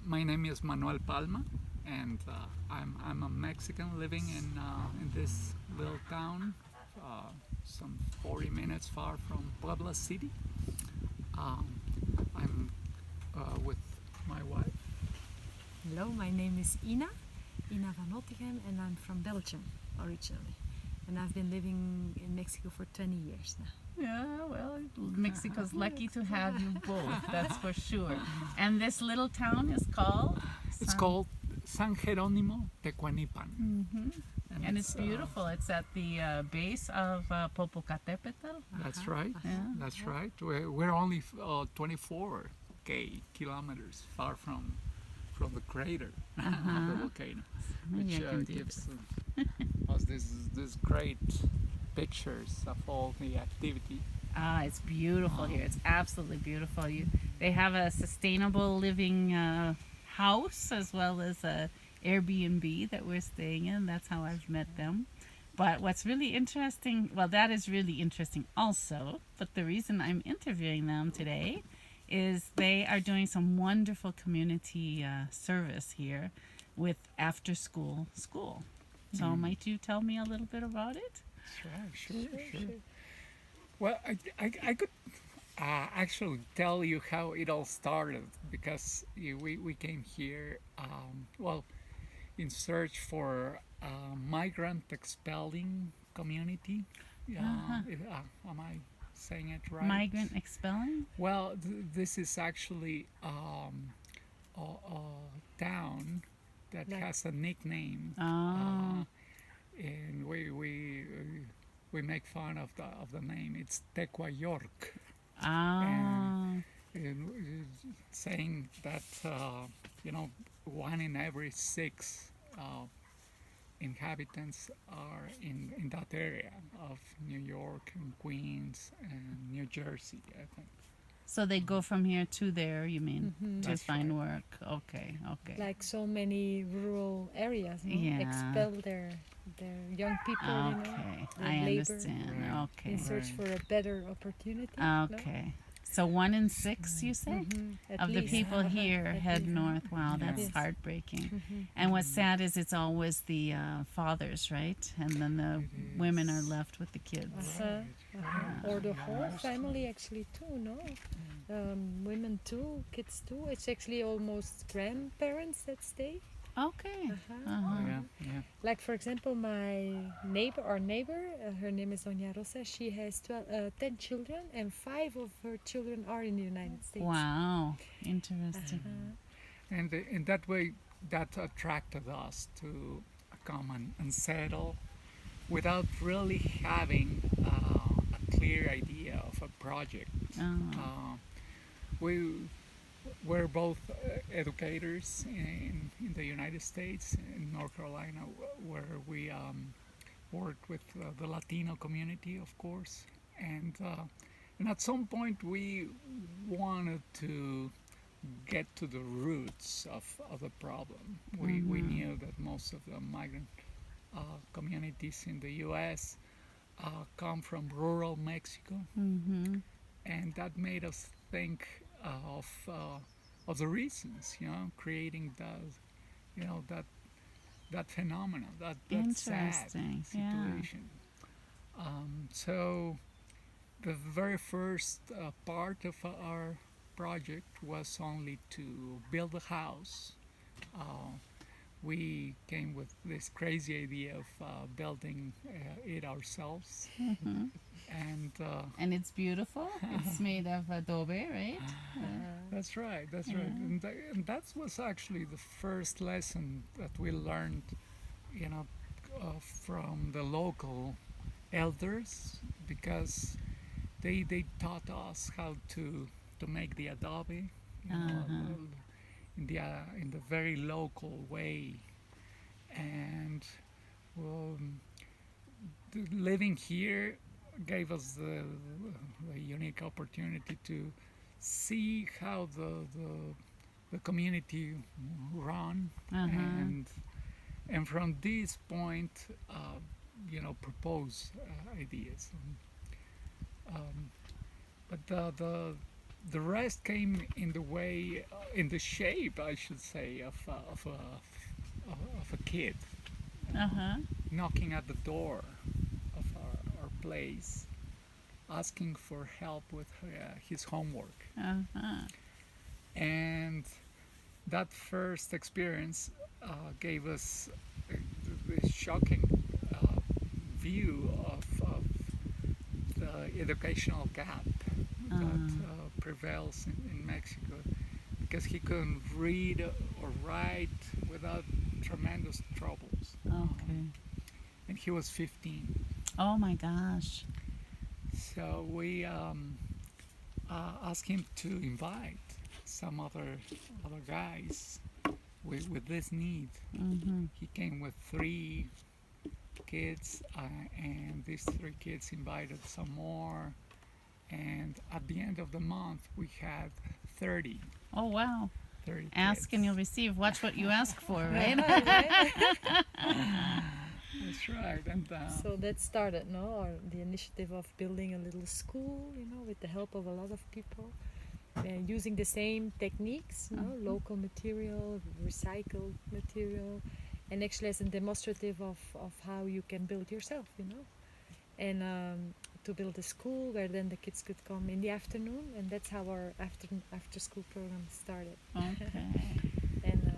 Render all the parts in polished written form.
My name is Manuel Palma, and I'm a Mexican living in this little town, some 40 minutes far from Puebla City. Um, I'm with my wife. Hello, my name is Ina van Nottingham, and I'm from Belgium originally. And I've been living in Mexico for 20 years now. Yeah, well, Mexico's lucky to have you both, that's for sure. And this little town is called? It's called San Jerónimo Tecuanipán. Mm-hmm. And it's beautiful. It's at the base of Popocatépetl. That's right. Yeah. That's right. We're only 24 kilometers far from the crater of the volcano, which gives us this great pictures of all the activity. It's beautiful here. It's absolutely beautiful. They have a sustainable living house as well as a Airbnb that we're staying in. That's how I've met them. But what's really interesting, well, that is really interesting also, but the reason I'm interviewing them today is they are doing some wonderful community service here with after school. So might you tell me a little bit about it? Sure. Well, I could actually tell you how it all started, because we came here, in search for a migrant expelling community. Am I saying it right? Migrant expelling? Well, this is actually a town that has a nickname. And we make fun of the name. It's Tequa York. And saying that one in every six inhabitants are in that area of New York and Queens and New Jersey, I think. So they go from here to there, you mean, to That's find right. work. Okay. Like so many rural areas, Yeah. expel their young people, Okay, their I labor understand. Right. Okay. in search for a better opportunity. Okay. So 1 in 6, you say? At Of the least. people here At head least. north. Wow, that's Yes. heartbreaking. And what's sad is it's always the fathers, right? And then the women are left with the kids. Or the whole family actually too, no? Women too, kids too. It's actually almost grandparents that stay. Okay. Yeah. Like for example, my neighbor, her name is Doña Rosa. She has 10 children, and 5 of her children are in the United States. Wow. Interesting. And in that way, that attracted us to come and settle without really having a clear idea of a project. We're both educators in the United States, in North Carolina, where we work with the Latino community, of course. And at some point, we wanted to get to the roots of the problem. We knew that most of the migrant communities in the U.S. Come from rural Mexico, and that made us think of the reasons, creating that phenomenon, that sad Interesting, situation. So the very first part of our project was only to build a house. We came with this crazy idea of building it ourselves. And it's beautiful. It's made of adobe, right? That's right. And that was actually the first lesson that we learned, from the local elders, because they taught us how to make the adobe, in the very local way. And living here gave us the unique opportunity to see how the community run, and from this point, propose ideas. But The rest came in the way, in the shape, I should say, of a kid Uh-huh. knocking at the door of our place, asking for help with his homework. Uh-huh. And that first experience gave us this shocking view of the educational gap that prevails in Mexico, because he couldn't read or write without tremendous troubles. Okay. And he was 15. Oh my gosh. So we asked him to invite some other guys with this need. Mm-hmm. He came with 3 kids, and these 3 kids invited some more. And at the end of the month, we had 30. Oh wow. 30 Ask kids. and you'll receive. Watch what you ask for, right? That's right. And So that started, no, or the initiative of building a little school, with the help of a lot of people, using the same techniques, local material, recycled material, and actually as a demonstrative of how you can build yourself, and to build a school where then the kids could come in the afternoon, and that's how our after school program started. Okay. And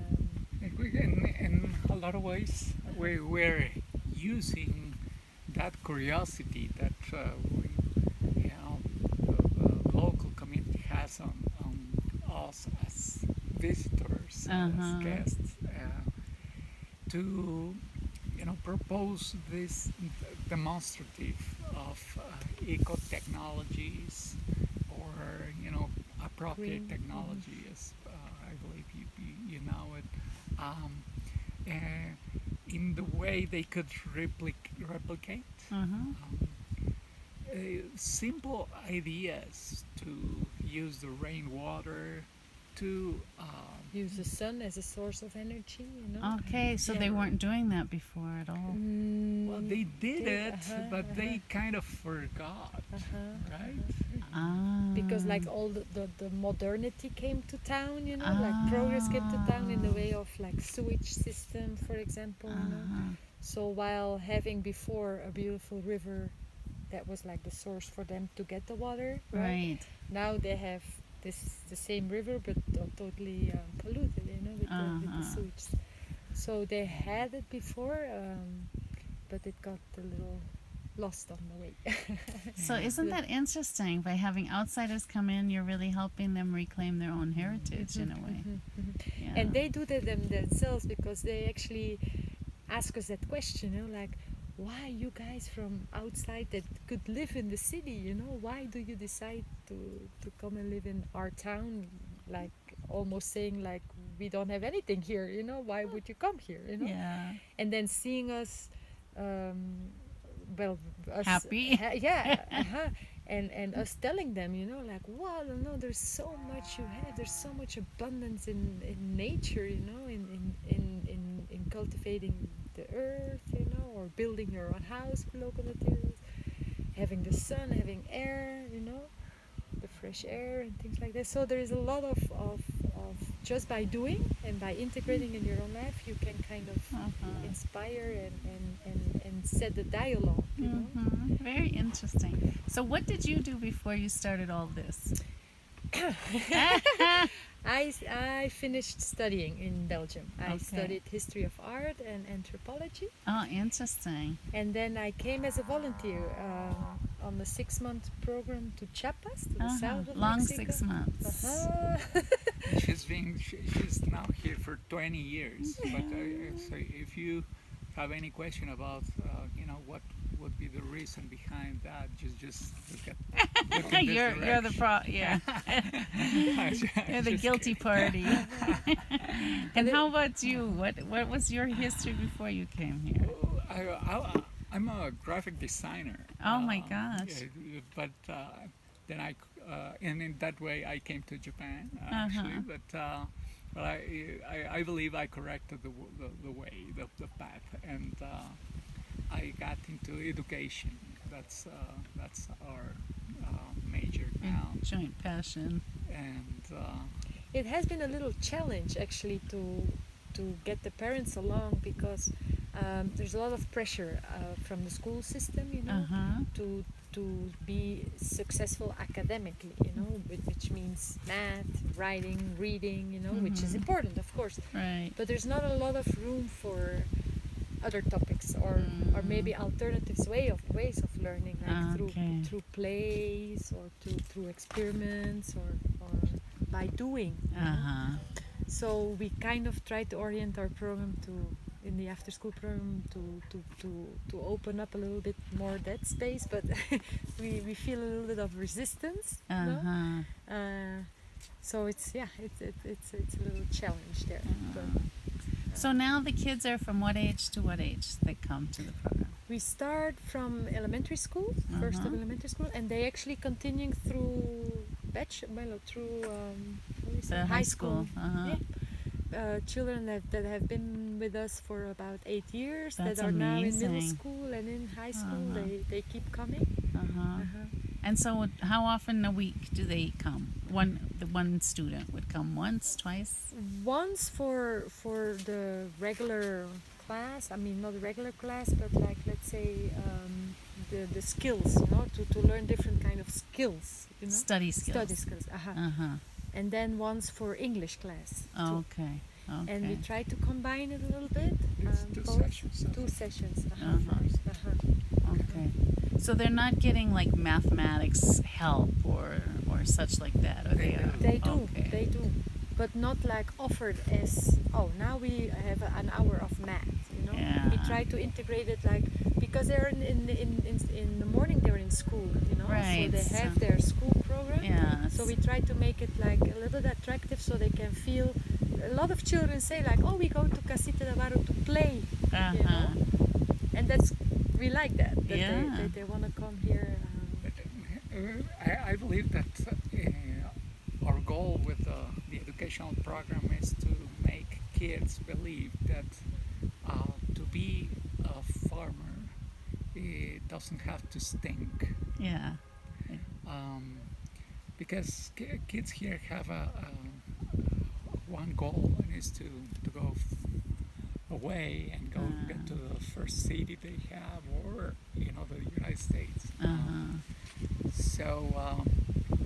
in a lot of ways, we're using that curiosity that the local community has on us as visitors, as guests, to propose this demonstrative of eco technologies, or appropriate Green. technology, as I believe you know it, in the way they could replicate simple ideas to use the rainwater to use the sun as a source of energy, Okay, so they weren't doing that before at all. well, they did it, but they kind of forgot, right? Because like all the modernity came to town, like progress came to town in the way of like sewage system, for example, So while having before a beautiful river that was like the source for them to get the water, Right. now they have the same river but totally polluted, with the sewage. So they had it before, but it got a little lost on the way. So isn't that interesting? By having outsiders come in, you're really helping them reclaim their own heritage in a way. Yeah. And they do that themselves, because they actually ask us that question, like, why you guys from outside that could live in the city, why do you decide to come and live in our town, like almost saying like we don't have anything here, why would you come here, Yeah. And then seeing us, us Happy. and us telling them, like, wow, no, there's so much you have, there's so much abundance in nature, in cultivating the earth, or building your own house with local materials, having the sun, having air, the fresh air and things like that. So there is a lot of just by doing and by integrating in your own life, you can kind of inspire and set the dialogue, Very interesting. So what did you do before you started all this? I finished studying in Belgium. I Okay. studied history of art and anthropology, Oh, interesting. and then I came as a volunteer on a 6-month program to Chiapas, to the south of Long Mexico. 6 months. She's now here for 20 years. But so if you have any question about what would be the reason behind that, just look at this You're the yeah. You're the guilty party. And how about you? What was your history before you came here? I'm a graphic designer. Oh my gosh. But then and in that way I came to Japan actually. But I believe I corrected the way, the path, and I got into education. That's our major now. Joint passion. and It has been a little challenge actually to get the parents along because there's a lot of pressure from the school system, you know, Uh-huh. to be successful academically, you know, which means math, writing, reading, you know, which is important, of course. Right. But there's not a lot of room for other topics or maybe alternatives ways of learning, like Okay. through plays or through experiments or by doing. You know? Uh-huh. So we kind of try to orient our program in the after school program to open up a little bit more that space, but we feel a little bit of resistance. No? Uh-huh. So it's it's a little challenge there. But So now the kids are from what age to what age that come to the program? we start from elementary school, first of Uh-huh. elementary school, and they actually continuing through through what do you say? The high school. Uh-huh. Yeah. Children that have been with us for about 8 years, That's that are now in middle amazing. school and in high school. Uh-huh. They keep coming. Uh-huh. And so how often a week do they come? The one student would come once, twice? Once for the regular class. I mean, not a regular class, but like, let's say, the skills, you know, to learn different kind of skills, you know. Study skills. Study skills. Uh-huh. And then once for English class. too. Okay. Okay. And we try to combine it a little bit. It's two both- sessions. Two sessions. Uh-huh. Okay. So they're not getting like mathematics help or such like that, or they are? They do, Okay. they do, but not like offered as, oh, now we have an hour of math, you know. We Yeah. try to integrate it, like, because they're in the morning they're in school, you know, Right, so they have so- their school program. Yeah. So we try to make it like a little bit attractive so they can feel. A lot of children say like, oh, we go to Casita de Barro to play, Uh-huh. you know, and we like that Yeah. they want to come here. I believe that our goal with the educational program is to make kids believe that to be a farmer, it doesn't have to stink. Yeah. Because kids here have one goal, and is to go away and go get to the first city they have, or the United States. Uh-huh. So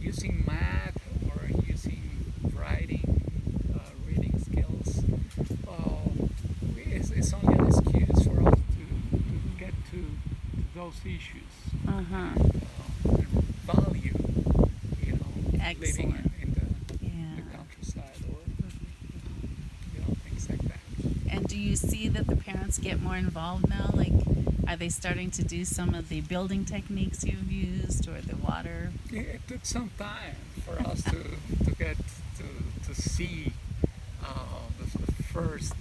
using math or using writing, reading skills, it's only an excuse for us to get to those issues. Uh-huh. And value, living Excellent. in the Yeah. countryside, or things like that. And do you see that the parents get more involved now? Like, are they starting to do some of the building techniques you've used, or the water? It took some time for us to get to see the first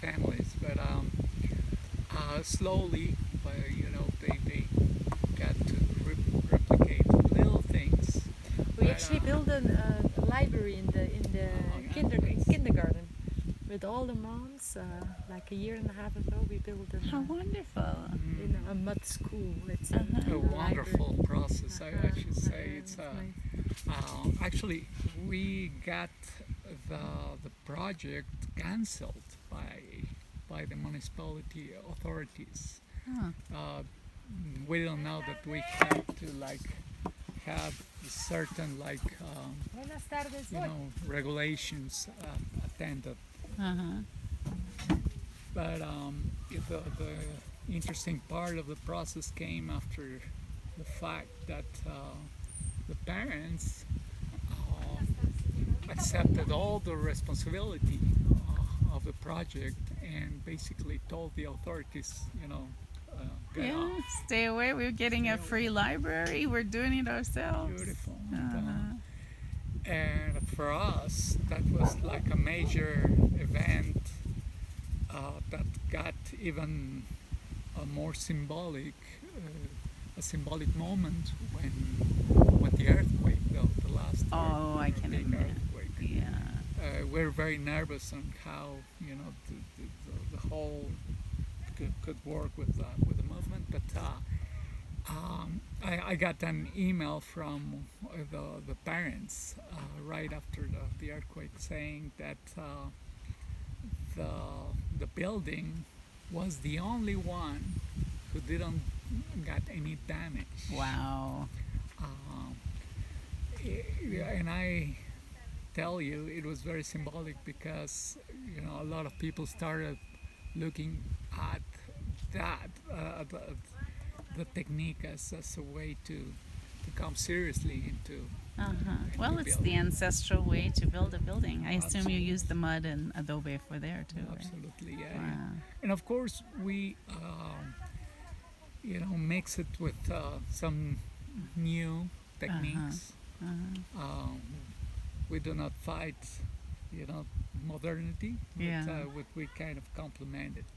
families, but slowly, they got to replicate little things. We But, actually built a library in the yeah, nice. kindergarten with all the moms. Like a year and a half ago, we built How wonderful. a mud school. Let's say. Uh-huh. A in the wonderful library. process, I should say. It's nice. actually, we got the project cancelled by the municipality authorities. Oh. We don't know that we had to have certain Buenas tardes. regulations attended. Uh-huh. But the interesting part of the process came after the fact that the parents accepted all the responsibility of the project and basically told the authorities, get Yeah, off. stay away. We're getting a free library. We're doing it ourselves. Beautiful. Uh-huh. And for us, that was like a major event that got even a more symbolic, a symbolic moment when the earthquake, the last Oh, I can big imagine. earthquake. Yeah. We're very nervous on how the whole could work with the movement, but I got an email from the parents right after the earthquake saying that the the building was the only one who didn't got any damage. Wow. Um, and I tell you, it was very symbolic because a lot of people started looking at that the technique as a way to come seriously into Well, it's the building. ancestral way to build a building. I assume you Absolutely. use the mud and adobe for there too, right? Absolutely, yeah, yeah. Wow. And of course, we mix it with some new techniques. Um, we do not fight, modernity, Yeah. but we kind of complement it.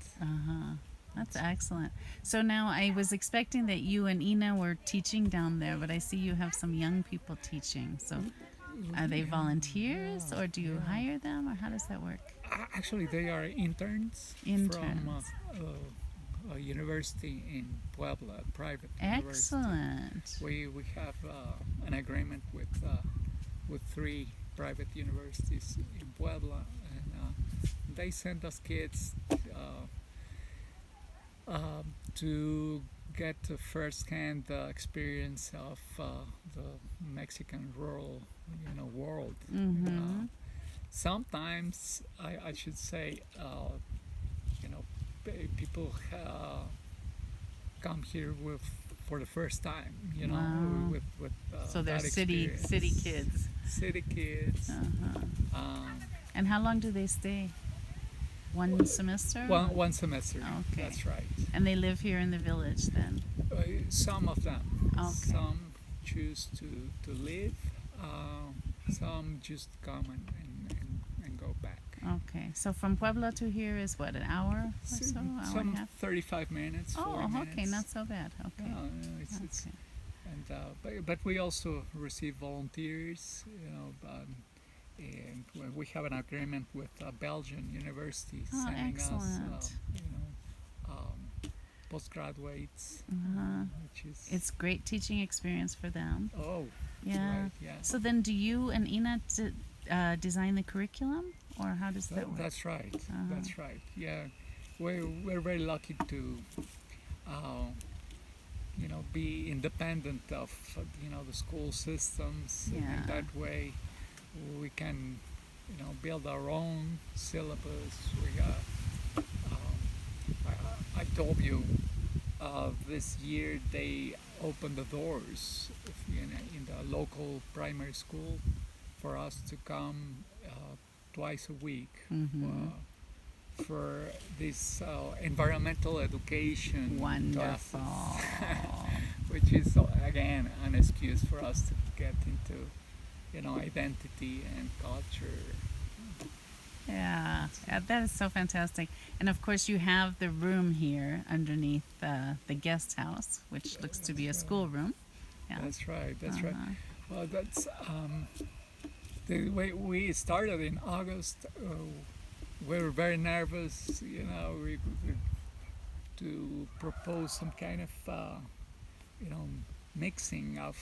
That's excellent. So now I was expecting that you and Ina were teaching down there, but I see you have some young people teaching. So are they volunteers or do you hire them or how does that work? Actually, they are interns, from Interns. a university in Puebla, a private university. Excellent. We have an agreement with three private universities in Puebla, and they send us kids to get a first-hand experience of the Mexican rural, world. Sometimes I should say, people come here with for the first time, Wow. with So they're that city experience. kids. City kids. Um, And how long do they stay? One semester? one semester. Okay. That's right. And they live here in the village then? Some of them. Okay. Some choose to live. Some just come and go back. Okay. So from Puebla to here is what, an hour or so? Hour and a Some half? 35 minutes. 40 Oh, minutes. okay. Not so bad. Okay. It's Okay. and but we also receive volunteers, and we have an agreement with Belgian University Oh, sending us, excellent. postgraduates, which is It's great teaching experience for them. oh Yeah. right, yeah. So then do you and Ina design the curriculum or how does that work? That's right. Uh-huh. That's right. Yeah, we're very lucky to, uh, be independent of the school systems. And Yeah. in that way, we can build our own syllabus. I told you this year they opened the doors in the local primary school for us to come twice a week for this environmental education Wonderful. classes, which is again an excuse for us to get into identity and culture. Yeah, that is so fantastic. And of course, you have the room here underneath the guest house, which looks to be a schoolroom. Yeah. That's right. That's right. Uh-huh. Well, that's the way we started in August. We were very nervous, to propose some kind of, mixing of,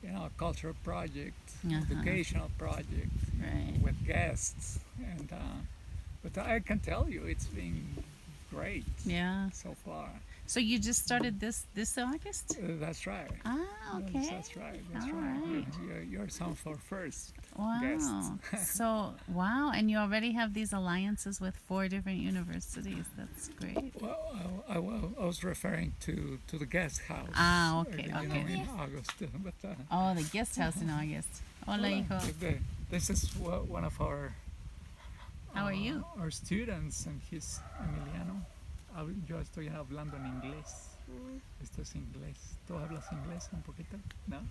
a cultural project, educational project Right. with guests, and but I can tell you it's been great Yeah. so far. So you just started this August? That's right. Ah, okay. That's right. That's All right. right. You're some of our first Wow. guests. So, wow. And you already have these alliances with 4 different universities. That's great. Well, I was referring to the guest house. Ah, okay, okay. In August, but Oh, the guest house in August. Hola, hijo. this is one of our. How are you? Our students, and he's Emiliano. Yo estoy hablando en inglés. Esto es inglés. ¿Tú hablas inglés un poquito? ¿No?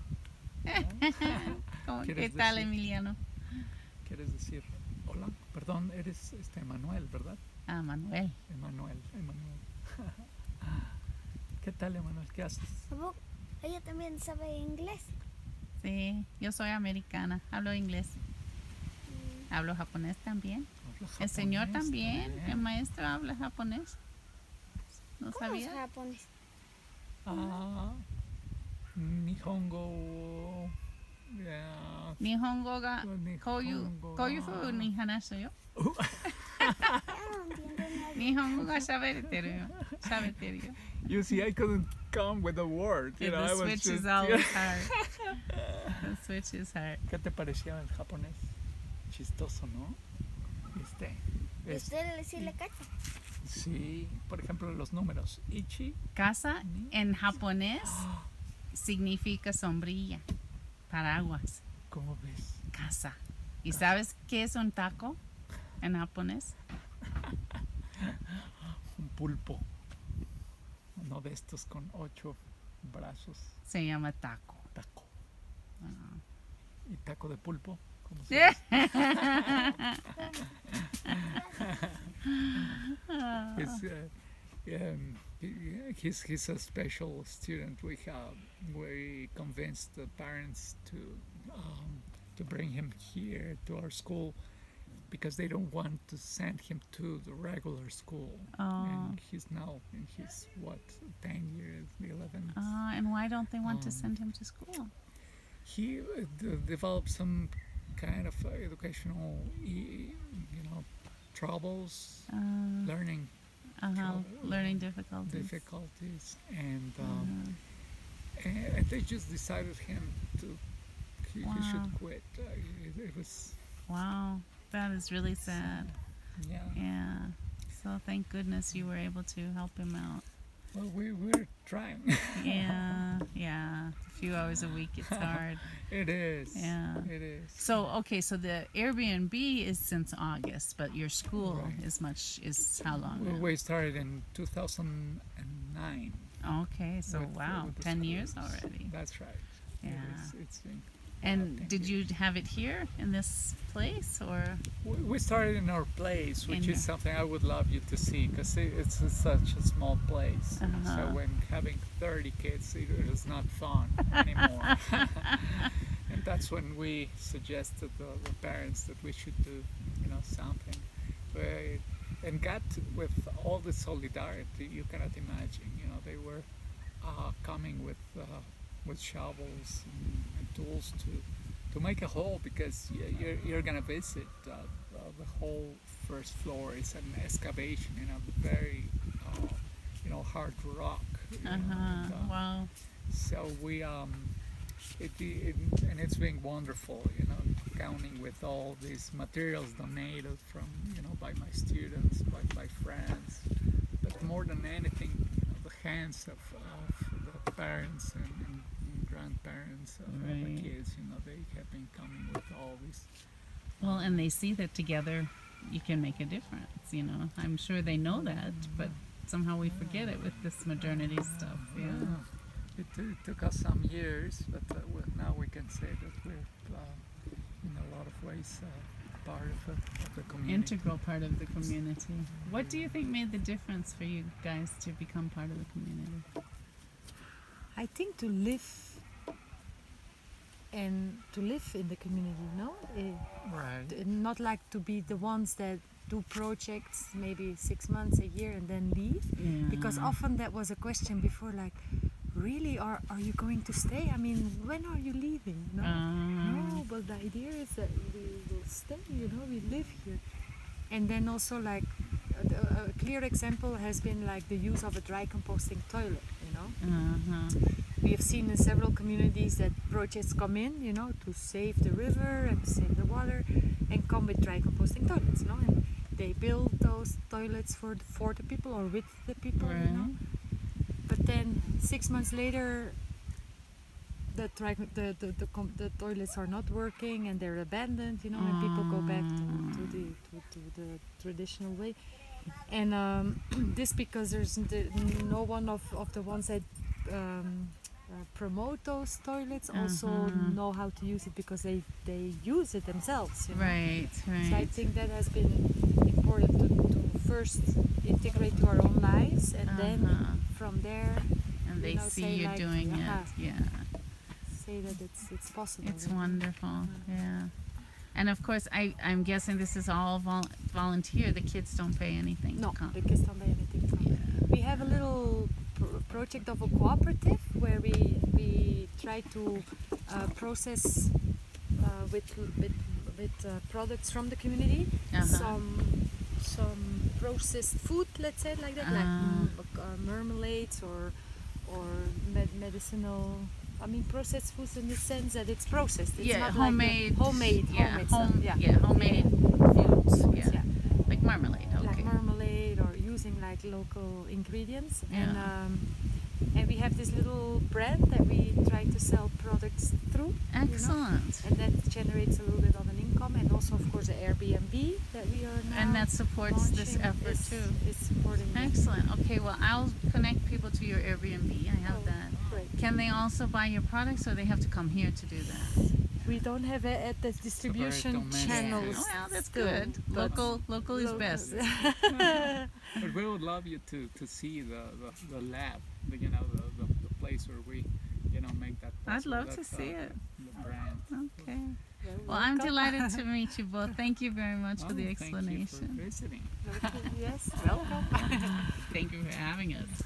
¿Qué ¿Quieres tal, decir? Emiliano? ¿Quieres decir hola? Perdón, eres Manuel, ¿verdad? Ah, Manuel. Emanuel. ¿Qué tal, Emanuel? ¿Qué haces? Ella también sabe inglés. Sí, yo soy americana. Hablo inglés. Hablo japonés también. Habla El señor japonés también. El maestro habla japonés. ¿No ¿Cómo es sabía? japonés? Nihongo. Yeah. 日本語がこういう風に話すよ。 Ya no entiendo nada. 日本語が喋ってるよ。You see, I couldn't come with a word. You know, The I was switch just. is always hard. The switch is hard. ¿Qué te parecía el japonés? Chistoso, ¿no? ¿Y usted sí le cacha? Sí, por ejemplo, los números. Ichi. Casa en japonés significa sombrilla, paraguas, ¿Cómo ves? casa. ¿Y sabes qué es un taco en japonés? Un pulpo. Uno de estos con 8 brazos. Se llama taco. Taco. Ah. ¿Y taco de pulpo? ¿Cómo se llama? He's a special student. We convinced the parents to bring him here to our school because they don't want to send him to the regular school. Oh. And he's now in his 10 years, 11. And why don't they want to send him to school? He developed some kind of educational, troubles, learning Learning difficulties. and they just decided he Wow. should quit. It was Wow, that is really sad. yeah. Yeah. So thank goodness you were able to help him out. Well, we're trying. Yeah, yeah. A few hours a week, it's hard. It is. Yeah. It is. So okay, so the Airbnb is since August, but your school Right. is how long now? We started in 2009. Okay, so with wow, the 10 years schools. already. That's right. Yeah. It's been And 10 did you have it here in this place or? We started in our place, which In is something I would love you to see because it's such a small place. Uh-huh. So when having 30 kids, it is not fun anymore. And that's when we suggested the parents that we should do, something. And got with all the solidarity you cannot imagine. They were coming with shovels and tools to make a hole because you're gonna visit the whole first floor is an excavation in a very hard rock. Wow. So we and it's been wonderful, counting with all these materials donated from by my students, by my friends, but more than anything, the hands of the parents and grandparents of Right. the kids. They have been coming with all this. Well, and they see that together you can make a difference, I'm sure they know that, but somehow we forget it with this modernity stuff. Yeah. It took us some years, but now we can say that we're in a lot of ways part of the community. Integral part of the community. What do you think made the difference for you guys to become part of the community? I think to live in the community, Right. not like to be the ones that do projects maybe 6 months, a year, and then leave. Yeah. Because often that was a question before, like, really, are you going to stay? I mean, when are you leaving? No, but the idea is that we will stay. We live here. And then also, like, a clear example has been like the use of a dry composting toilet. We have seen in several communities that projects come in, to save the river and to save the water, and come with dry composting toilets, and they build those toilets for the people or with the people, Right. But then 6 months later, the toilets are not working and they're abandoned, and people go back to the traditional way. And this because there's no one of the ones that promote those toilets also know how to use it because they use it themselves. Right, So I think that has been important to first integrate to our own lives, and then from there, And they see say you like, doing it. Yeah. say that it's possible. It's wonderful. Yeah. And of course, I'm guessing this is all volunteer. The kids don't pay anything No, to come. the kids don't pay anything from it. We have a little project of a cooperative where we try to process with products from the community some processed food, let's say it like that, like marmalades or medicinal. I mean, processed foods in the sense that it's processed. It's not homemade. Like homemade stuff. Homemade foods. Yeah. Like marmalade. Okay. Like marmalade or using like local ingredients. And we have this little brand that we try to sell products through. Excellent. And that generates a little bit of an income, and also of course the Airbnb that we are now And that supports this effort too. Is supporting that. Excellent. Okay, well, I'll connect people to your Airbnb. I have that. Great. Can they also buy your products, or they have to come here to do that? We don't have it at the distribution domestic. channels. Oh, well, that's still, good. but Local is best. But we would love you to see the lab, the place where we, make that. I'd possible. love to That's, see it. The brand. Okay. Well, I'm delighted to meet you both. Thank you very much for the Thank you for explanation. visiting. Yes, welcome. Thank you for having us.